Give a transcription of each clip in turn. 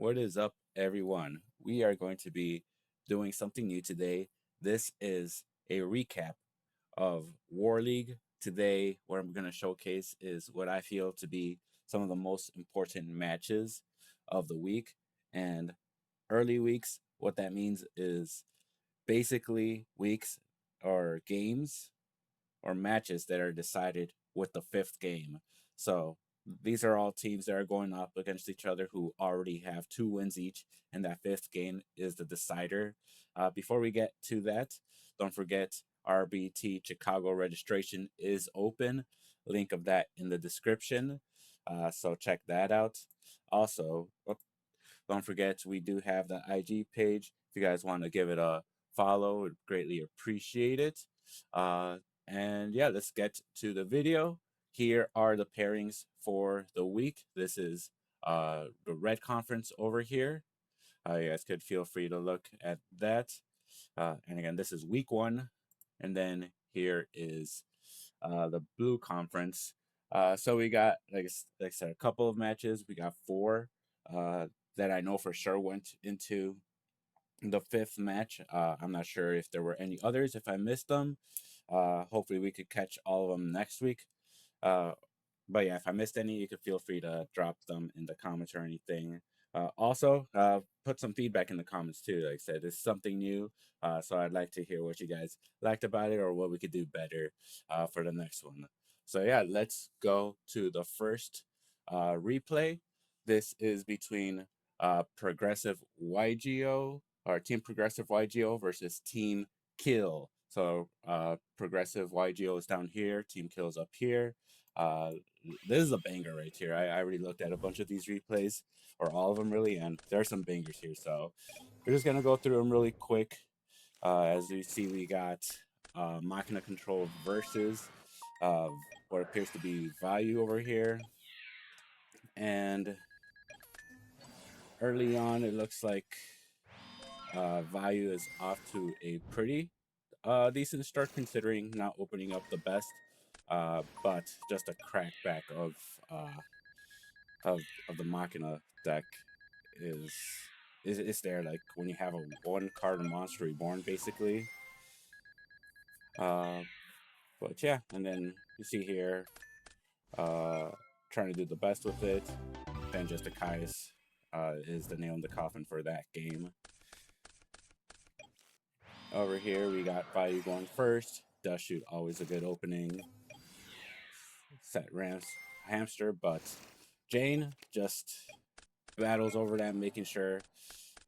What is up, everyone? We are going to be doing something new today. This is a recap of War League. Today, what I'm going to showcase is what I feel to be some of the most important matches of the week. And early weeks, what that means is basically weeks or games or matches that are decided with the fifth game. So these are all teams that are going up against each other who already have 2 wins each, and that fifth game is the decider. Before we get to that, don't forget RBT Chicago registration is open. Link of that in the description. So check that out. Also, don't forget we do have the IG page. If you guys want to give it a follow, would greatly appreciate it. Uh, and yeah, let's get to the video. Here are the pairings for the week. This is the red conference over here. You guys could feel free to look at that. And again, this is week 1. And then here is the blue conference. So we got, like I said, a couple of matches. We got 4 that I know for sure went into the fifth match. I'm not sure if there were any others, if I missed them. Hopefully we could catch all of them next week. Uh, but yeah, if I missed any, you could feel free to drop them in the comments or anything. Also, put some feedback in the comments too. Like I said, it's something new, so I'd like to hear what you guys liked about it or what we could do better for the next one. So yeah, let's go to the first replay. This is between Progressive YGO or Team Progressive YGO versus Team Kill. So Progressive YGO is down here, Team Kill is up here. This is a banger right here. I already looked at a bunch of these replays, or all of them really, and there are some bangers here. So we're just gonna go through them really quick. As you see, we got Machina Control versus what appears to be Value over here. And early on, it looks like Value is off to a pretty decent start considering not opening up the best, but just a crackback uh, of the Machina deck is is there, like when you have a 1 card monster reborn basically. But yeah, and then you see here uh, trying to do the best with it. Then just a Kais is the nail in the coffin for that game. Over here we got Value going first. Dust Shoot, always a good opening. Set Rams Hamster, but Jane just battles over that, making sure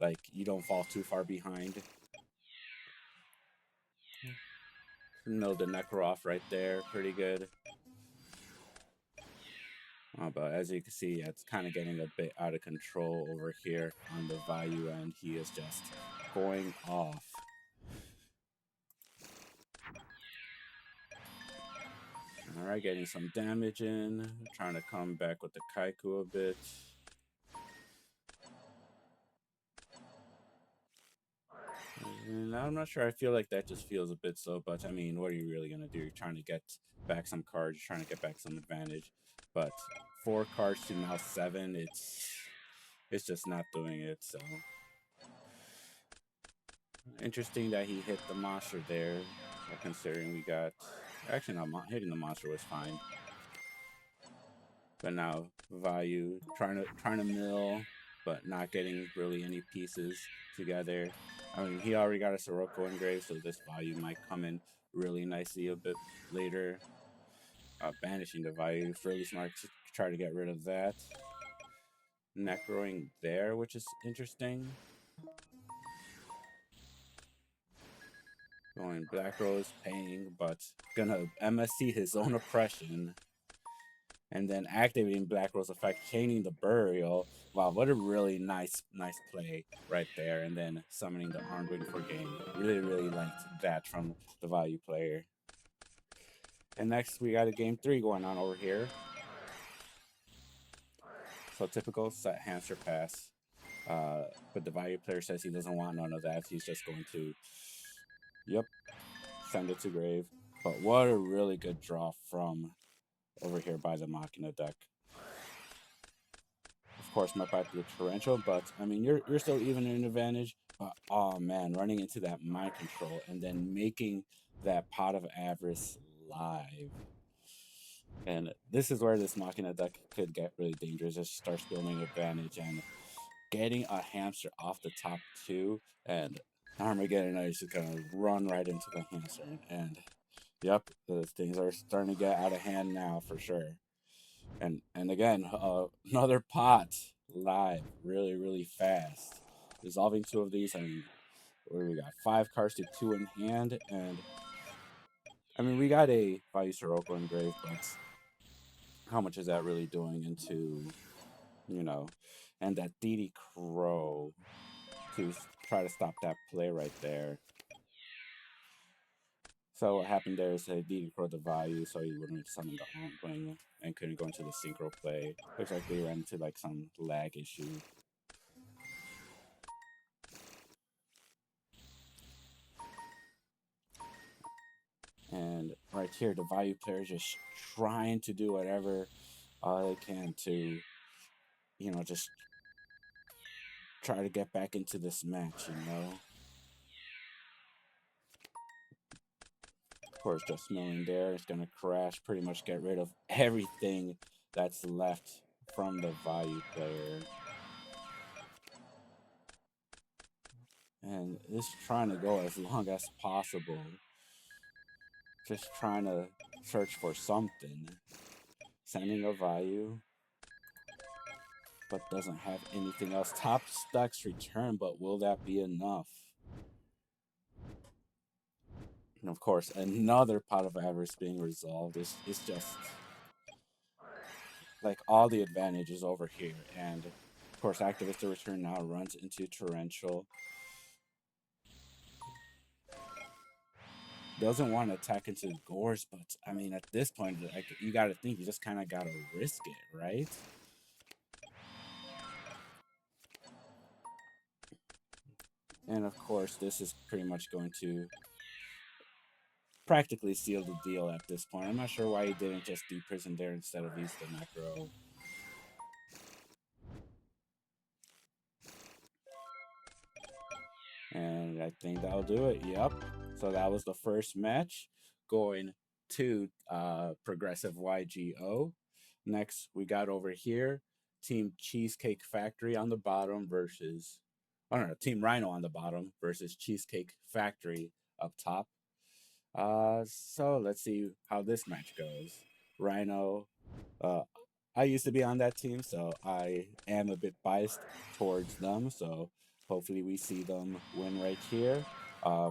like you don't fall too far behind. Know the Necro off right there, pretty good. But as you can see, it's kind of getting a bit out of control over here on the Value end. He is just going off. All right, getting some damage in. Trying to come back with the Kaiku a bit. And I'm not sure. I feel like that just feels a bit slow, but I mean, what are you really going to do? You're trying to get back some cards, you're trying to get back some advantage. But 4 cards to now 7, it's just not doing it. So interesting that he hit the monster there, considering we got... Actually, no, hitting the monster was fine. But now Value trying to mill, but not getting really any pieces together. I mean, he already got a Sirocco engraved, so this Value might come in really nicely a bit later. Banishing the Value, fairly smart to try to get rid of that. Necroing there, which is interesting. Going Black Rose, paying, but gonna MSC his own oppression. And then activating Black Rose effect, chaining the Burial. Wow, what a really nice play right there. And then summoning the Armed Wing for game. Really liked that from the Value player. And next we got a game 3 going on over here. So typical set hamster pass. But the Value player says he doesn't want none of that. He's just going to, yep, send it to grave. But what a really good draw from over here by the Machina deck. course, met by the torrential, but I mean, you're still even in advantage. But oh man, running into that mind control and then making that pot of avarice live. And this is where this Machina deck could get really dangerous. It starts building advantage and getting a hamster off the top two, and Armageddon is just gonna run right into the hamster. And yep, the things are starting to get out of hand now for sure. And again, another pot live really fast. Resolving two of these. I mean, what do we got? 5 cards to 2 in hand, and I mean we got a Vayu Sirocco engraved, but how much is that really doing into, you know, and that DD Crow to try to stop that play right there. So what happened there is that DD Crow the Vayu, so he wouldn't summon the Ongoing and couldn't go into the synchro play. Looks like they ran into like some lag issue. And right here, the Vayu player is just trying to do whatever they can to, you know, just try to get back into this match, you know. Of course, just milling there. It's going to crash, pretty much get rid of everything that's left from the Vayu player. And just trying to go as long as possible. Just trying to search for something. Sending a Vayu, but doesn't have anything else. Top stacks return, but will that be enough? And of course, another pot of avarice being resolved. It's just like all the advantages over here. And of course, Activist the Return now runs into Torrential. Doesn't want to attack into Gores, but I mean, at this point, like, you got to think you just kind of got to risk it, right? And of course, this is pretty much going to practically seal the deal at this point. I'm not sure why he didn't just do Prison there instead of use the Necro. And I think that'll do it. Yep. So that was the first match going to Progressive YGO. Next, we got over here Team Cheesecake Factory on the bottom versus, I don't know, Team Rhino on the bottom versus Cheesecake Factory up top. So let's see how this match goes. Rhino, uh, I used to be on that team, so I am a bit biased towards them. So hopefully we see them win right here.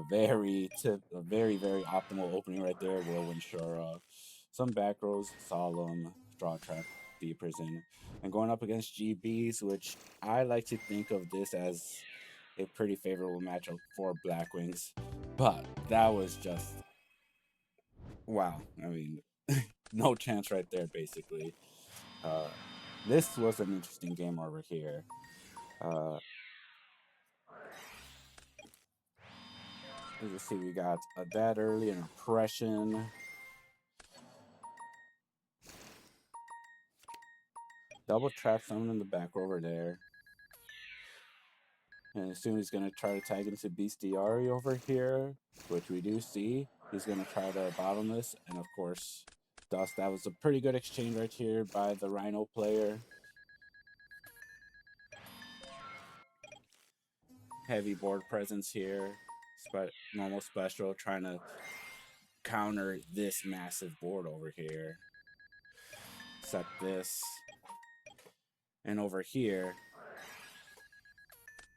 Very optimal opening right there. Whirlwind Shura, some back rows, Solemn, Draw Trap, Deep Prison, and going up against GBs, which I like to think of this as a pretty favorable matchup for Blackwings. But that was just wow. I mean, no chance right there, basically. This was an interesting game over here. As you see, we got a Dead early, an Oppression. Double Trap Summon in the back over there. And as soon as he's going to try to tag into Bestiari over here, which we do see, he's going to try to bottom this. And of course, Dust. That was a pretty good exchange right here by the Rhino player. Heavy board presence here. Normal special, trying to counter this massive board over here. Set this. And over here,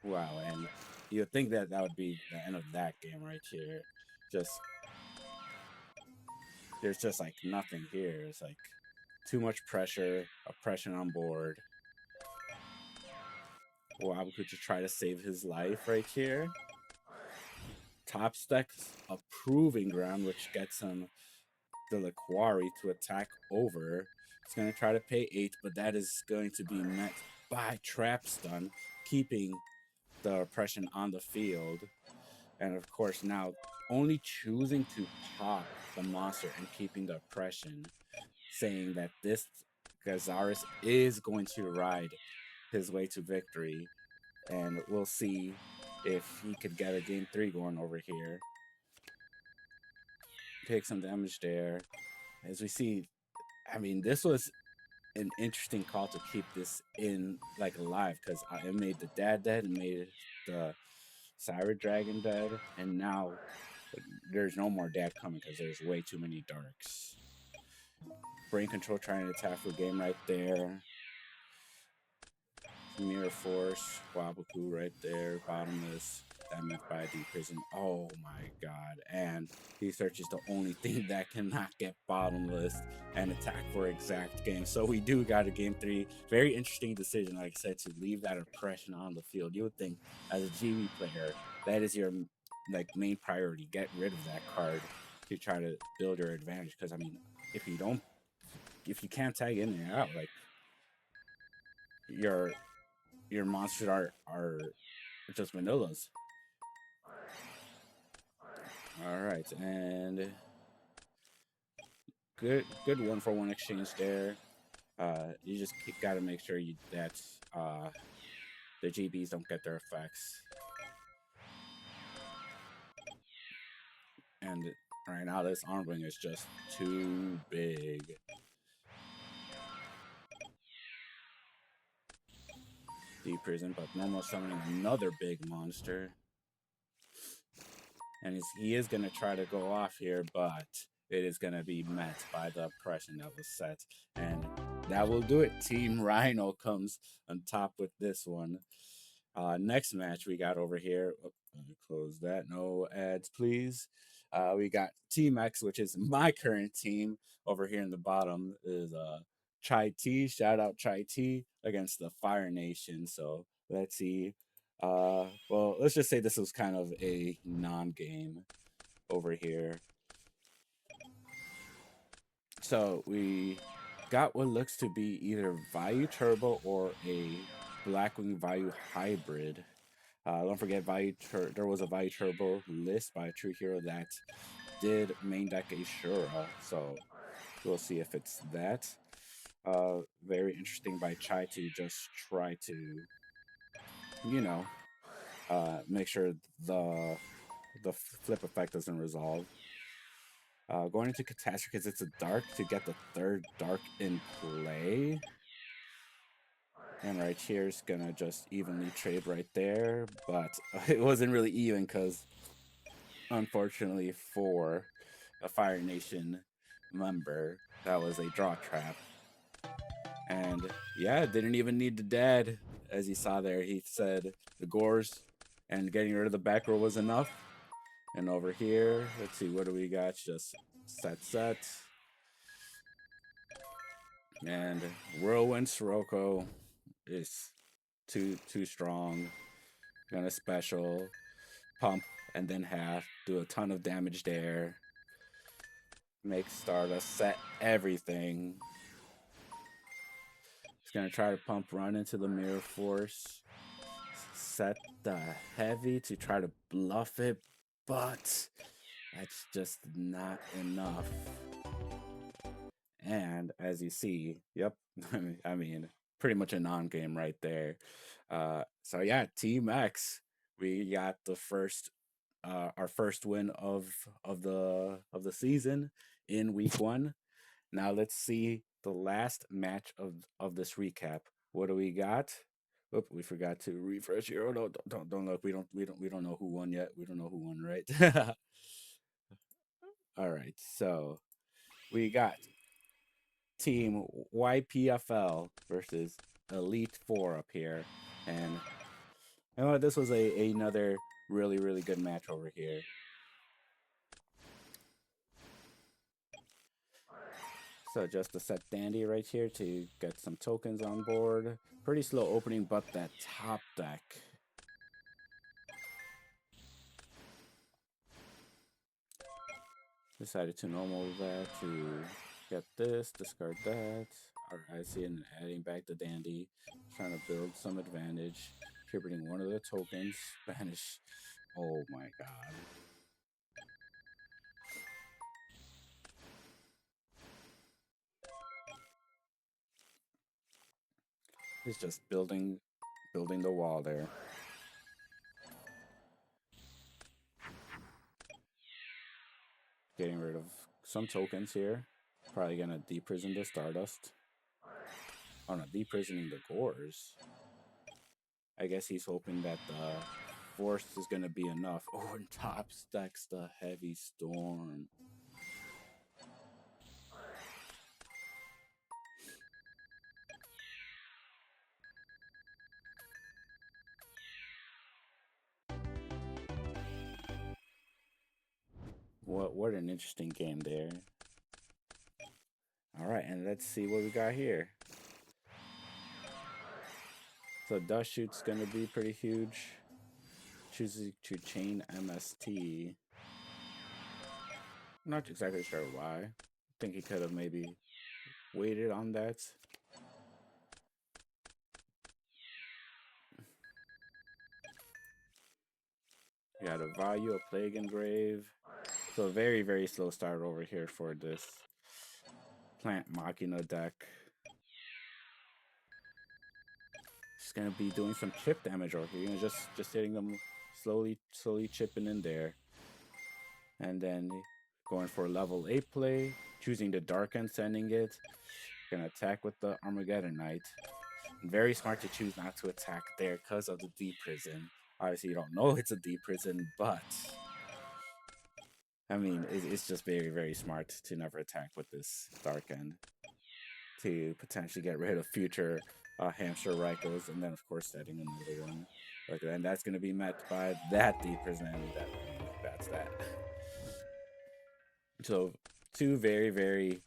wow, and you'd think that that would be the end of that game right here. Just, there's just like nothing here. It's like too much pressure, oppression on board. Wow, could you try to save his life right here? Top stacks a Proving Ground, which gets him the Laquari to attack over. He's going to try to pay 8, but that is going to be met by Trap Stun, keeping the oppression on the field. And of course, now only choosing to pop the monster and keeping the oppression, saying that this Gazaris is going to ride his way to victory, and we'll see if he could get a game three going over here. Take some damage there. As we see, I mean, this was an interesting call to keep this in like alive because it made the dad dead and made the Cyber Dragon dead, and now there's no more dad coming because there's way too many darks. Brain Control trying to attack for game right there. Mirror Force, Wabaku right there, bottomless. That meant by the prison. Oh my god. And he searches the only thing that cannot get bottomless and attack for exact game. So we do got a game three. Very interesting decision, like I said, to leave that oppression on the field. You would think as a GB player, that is your like main priority. Get rid of that card to try to build your advantage. Because I mean, if you can't tag in and out, like your monsters are just vanillas. All right, and good 1-for-1 exchange there. You just got to make sure that the GBs don't get their effects. And right now, this Armwing is just too big. Deep prison, but normal summoning another big monster. And he is going to try to go off here, but it is going to be met by the oppression that was set. And that will do it. Team Rhino comes on top with this one. Next match we got over here. Oh, let me close that. No ads, please. We got Team X, which is my current team. Over here in the bottom is Chai T. Shout out Chai T against the Fire Nation. So let's see. Well, let's just say this was kind of a non-game over here. So we got what looks to be either Vayu Turbo or a Blackwing Vayu hybrid. Don't forget, there was a Vayu Turbo list by a True Hero that did main deck Ashura, so we'll see if it's that. Very interesting by Chai to just try to, you know, make sure the flip effect doesn't resolve. Going into Catastrophe because it's a dark to get the third dark in play. And right here is gonna just evenly trade right there, but it wasn't really even because unfortunately for a Fire Nation member, that was a draw trap. And yeah, didn't even need the dad. As you saw there, he said the gores and getting rid of the back row was enough. And over here, let's see, what do we got? Just set. And Whirlwind Sirocco is too strong. Gonna special, pump, and then half. Do a ton of damage there. Make Stardust, set everything. He's gonna try to pump run into the Mirror Force. Set the heavy to try to bluff it, but that's just not enough. And as you see, yep, I mean, pretty much a non-game right there. So yeah, Team X, we got the first, our first win of the season in week one. Now let's see the last match of this recap. What do we got? Oop, we forgot to refresh here. Oh no, don't look. We don't know who won yet. We don't know who won, right? All right, so we got Team YPFL versus Elite Four up here, and you know what? This was another really good match over here. So just a set Dandy right here to get some tokens on board. Pretty slow opening, but that top deck. Decided to normal that to get this, discard that. Alright, I see it, and adding back the Dandy. Trying to build some advantage. Tributing one of the tokens. Banish. Oh my god. He's just building the wall there. Getting rid of some tokens here. Probably gonna deprison the Stardust. Oh no, deprisoning the Gores. I guess he's hoping that the force is gonna be enough. Oh, and top stacks the heavy storm. What an interesting game there. All right, and let's see what we got here. So dust shoot's gonna be pretty huge. Choosing to chain MST. I'm not exactly sure why. I think he could have maybe waited on that. We had a value, a plague engrave. So a very, very slow start over here for this plant machina deck. He's gonna be doing some chip damage over here. You know, just hitting them slowly chipping in there. And then going for level 8 play, choosing the dark end, sending it. Gonna attack with the Armageddon Knight. Very smart to choose not to attack there because of the deep prison. Obviously, you don't know it's a deep prison, but I mean, it's just very, very smart to never attack with this dark end to potentially get rid of future hamster rifles, and then of course setting another one. Like, and that's going to be met by that deep prison, and that's that. So two very, very.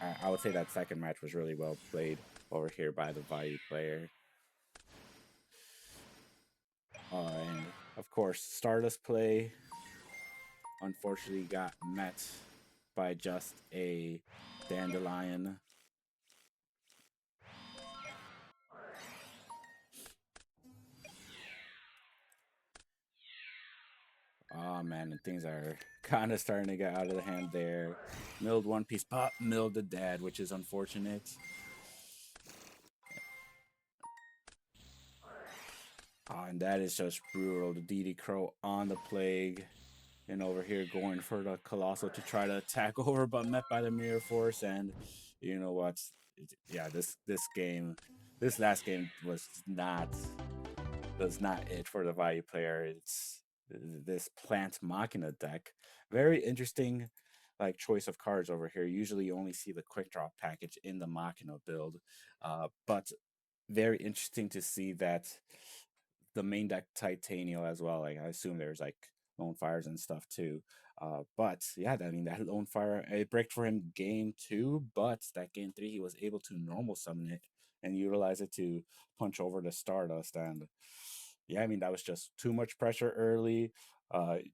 I would say that second match was really well played over here by the Vayu player. And of course, Stardust play unfortunately got met by just a Dandelion. Oh man, and things are kind of starting to get out of the hand there. Milled one piece, but milled the dad, which is unfortunate. Oh, and that is just brutal. The DD Crow on the plague. And over here going for the Colossal to try to attack over, but met by the Mirror Force. And you know what? Yeah, this last game was not it for the value player. It's this Plant Machina deck. Very interesting, like choice of cards over here. Usually, you only see the quick drop package in the Machina build, but very interesting to see that the main deck Titanium as well. Like I assume there's like lone fires and stuff too. But yeah, I mean that lone fire it breaked for him game two, but that game three he was able to normal summon it and utilize it to punch over the Stardust. And yeah, I mean that was just too much pressure early.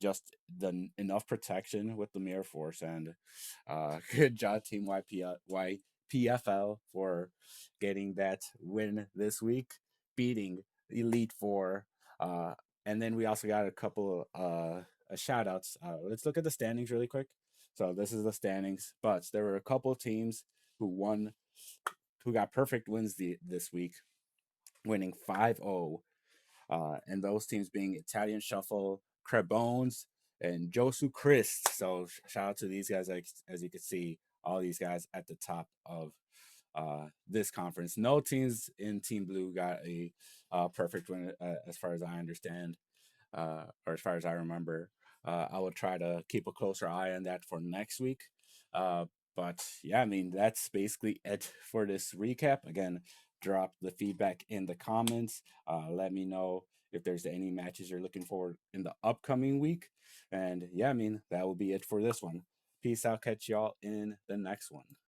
Just the enough protection with the Mirror Force, and good job Team YPFL for getting that win this week, beating Elite Four. Uh, and then we also got a couple shout outs. Let's look at the standings really quick. So this is the standings, but there were a couple teams who won, who got perfect wins this week, winning 5-0. And those teams being Italian Shuffle, Crebones, and Josu Christ. So shout out to these guys. As you can see, all these guys at the top of this conference. No teams in Team Blue got a perfect win, as far as I understand, or as far as I remember. I will try to keep a closer eye on that for next week. Uh, but yeah, I mean, that's basically it for this recap. Again, drop the feedback in the comments. Let me know if there's any matches you're looking for in the upcoming week. And yeah, I mean, that will be it for this one. Peace out. Catch y'all in the next one.